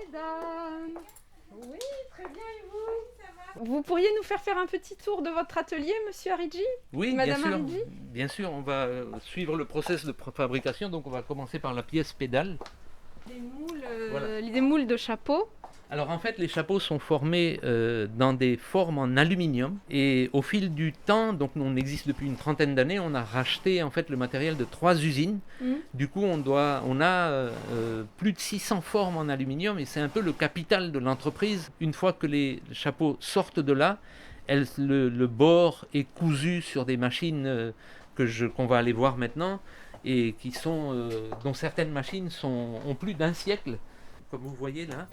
mesdames. Oui, très bien, et vous? Vous pourriez nous faire un petit tour de votre atelier, monsieur Haridji? Oui, Madame Haridji? bien sûr, on va suivre le process de fabrication. Donc, on va commencer par la pièce pédale. Voilà. Des moules de chapeaux. Alors, en fait, les chapeaux sont formés dans des formes en aluminium. Et au fil du temps, donc on existe depuis une trentaine d'années, on a racheté en fait le matériel de 3 usines. Du coup, on a plus de 600 formes en aluminium et c'est un peu le capital de l'entreprise. Une fois que les chapeaux sortent de là, le bord est cousu sur des machines qu'on va aller voir maintenant et dont certaines machines ont plus d'un siècle. Comme vous voyez là,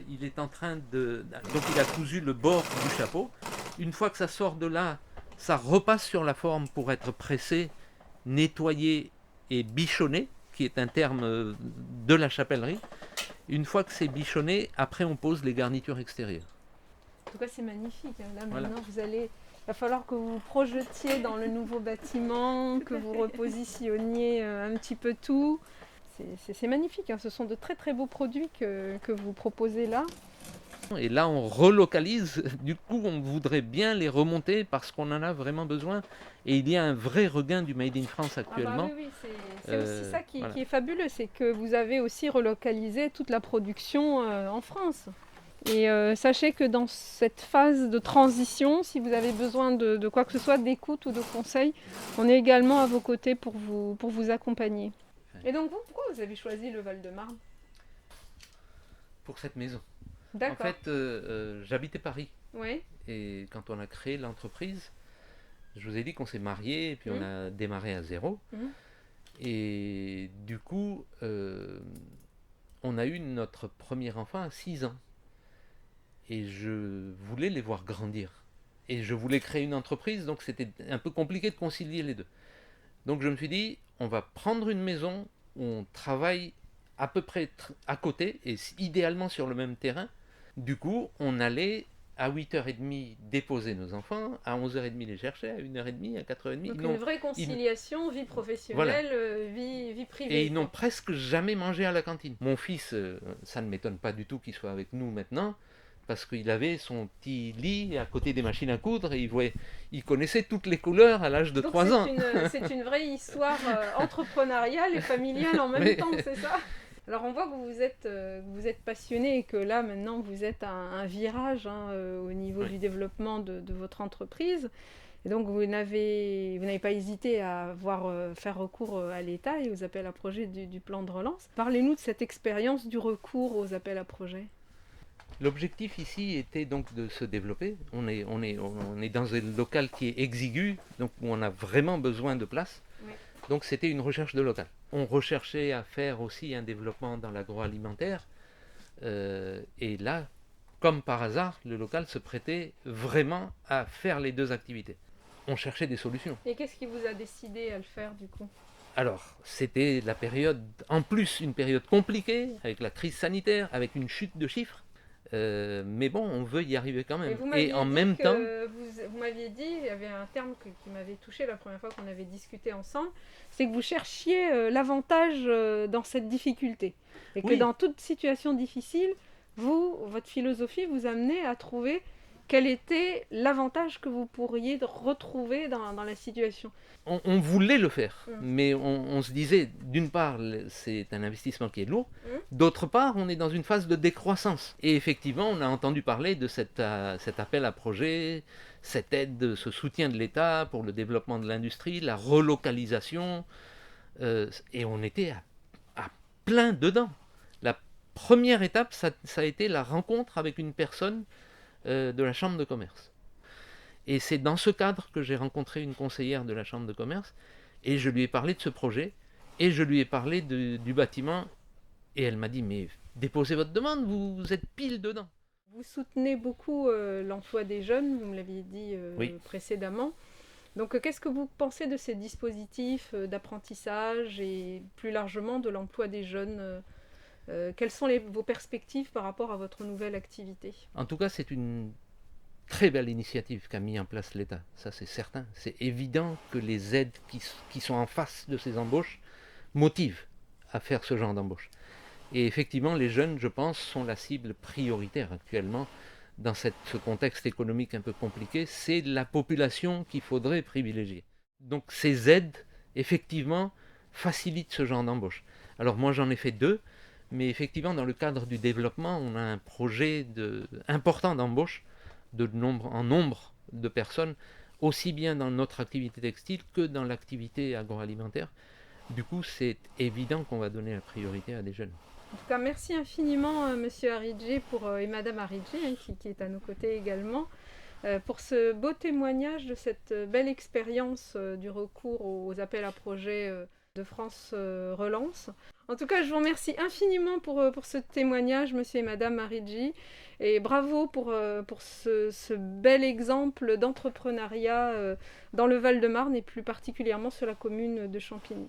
il est en train de... Donc il a cousu le bord du chapeau. Une fois que ça sort de là, ça repasse sur la forme pour être pressé, nettoyé et bichonné, qui est un terme de la chapellerie. Une fois que c'est bichonné, après on pose les garnitures extérieures. En tout cas, c'est magnifique. Là, Voilà. maintenant, il va falloir que vous vous projetiez dans le nouveau bâtiment, que vous repositionniez un petit peu tout. C'est magnifique, hein. Ce sont de très très beaux produits que vous proposez là. Et là, on relocalise. Du coup, on voudrait bien les remonter parce qu'on en a vraiment besoin. Et il y a un vrai regain du Made in France actuellement. Oui, c'est aussi ça voilà. qui est fabuleux, c'est que vous avez aussi relocalisé toute la production en France. Et sachez que dans cette phase de transition, si vous avez besoin de quoi que ce soit, d'écoute ou de conseils, on est également à vos côtés pour vous accompagner. Et donc vous, pourquoi vous avez choisi le Val-de-Marne? Pour cette maison. D'accord. En fait, j'habitais Paris. Oui. Et quand on a créé l'entreprise, je vous ai dit qu'on s'est mariés et puis on a démarré à zéro. Et du coup, on a eu notre premier enfant à 6 ans. Et je voulais les voir grandir. Et je voulais créer une entreprise, donc c'était un peu compliqué de concilier les deux. Donc je me suis dit, on va prendre une maison où on travaille à peu près à côté, et idéalement sur le même terrain. Du coup, on allait à 8h30 déposer nos enfants, à 11h30 les chercher, à 1h30, à 4h30. Donc une vraie conciliation, vie professionnelle, vie privée. Et ils n'ont presque jamais mangé à la cantine. Mon fils, ça ne m'étonne pas du tout qu'il soit avec nous maintenant, parce qu'il avait son petit lit à côté des machines à coudre et il connaissait toutes les couleurs à l'âge de 3 ans. C'est une vraie histoire entrepreneuriale et familiale en même temps, c'est ça? Alors on voit que vous êtes passionné et que là maintenant vous êtes à un virage au niveau du développement de votre entreprise. Et donc vous n'avez pas hésité à faire recours à l'État et aux appels à projets du plan de relance. Parlez-nous de cette expérience du recours aux appels à projets. L'objectif ici était donc de se développer. On est dans un local qui est exigu, donc où on a vraiment besoin de place. Oui. Donc c'était une recherche de local. On recherchait à faire aussi un développement dans l'agroalimentaire. Et là, comme par hasard, le local se prêtait vraiment à faire les deux activités. On cherchait des solutions. Et qu'est-ce qui vous a décidé à le faire du coup ? Alors, c'était la période, en plus une période compliquée, avec la crise sanitaire, avec une chute de chiffres. Mais bon, on veut y arriver quand même. Et en même temps, vous m'aviez dit, il y avait un terme qui m'avait touché la première fois qu'on avait discuté ensemble, c'est que vous cherchiez l'avantage dans cette difficulté. Et que dans toute situation difficile, votre philosophie vous amenait à trouver quel était l'avantage que vous pourriez retrouver dans la situation. On voulait le faire, mais on se disait, d'une part, c'est un investissement qui est lourd, d'autre part, on est dans une phase de décroissance. Et effectivement, on a entendu parler de cet appel à projet, cette aide, ce soutien de l'État pour le développement de l'industrie, la relocalisation, et on était à plein dedans. La première étape, ça a été la rencontre avec une personne de la Chambre de commerce. Et c'est dans ce cadre que j'ai rencontré une conseillère de la Chambre de commerce et je lui ai parlé de ce projet et je lui ai parlé du bâtiment et elle m'a dit mais déposez votre demande, vous êtes pile dedans. Vous soutenez beaucoup l'emploi des jeunes, vous me l'aviez dit précédemment. Donc qu'est-ce que vous pensez de ces dispositifs d'apprentissage et plus largement de l'emploi des jeunes quelles sont vos perspectives par rapport à votre nouvelle activité ? En tout cas, c'est une très belle initiative qu'a mis en place l'État, ça c'est certain. C'est évident que les aides qui sont en face de ces embauches motivent à faire ce genre d'embauche. Et effectivement, les jeunes, je pense, sont la cible prioritaire actuellement dans ce contexte économique un peu compliqué. C'est la population qu'il faudrait privilégier. Donc ces aides, effectivement, facilitent ce genre d'embauche. Alors moi, j'en ai fait 2, mais effectivement, dans le cadre du développement, on a un projet important d'embauche en nombre de personnes, aussi bien dans notre activité textile que dans l'activité agroalimentaire. Du coup, c'est évident qu'on va donner la priorité à des jeunes. En tout cas, merci infiniment, Monsieur Haridji et Madame Haridji, hein, qui est à nos côtés également, pour ce beau témoignage de cette belle expérience du recours aux appels à projets de France Relance. En tout cas, je vous remercie infiniment pour ce témoignage, Monsieur et Madame Haridji, et bravo pour ce bel exemple d'entrepreneuriat dans le Val-de-Marne et plus particulièrement sur la commune de Champigny.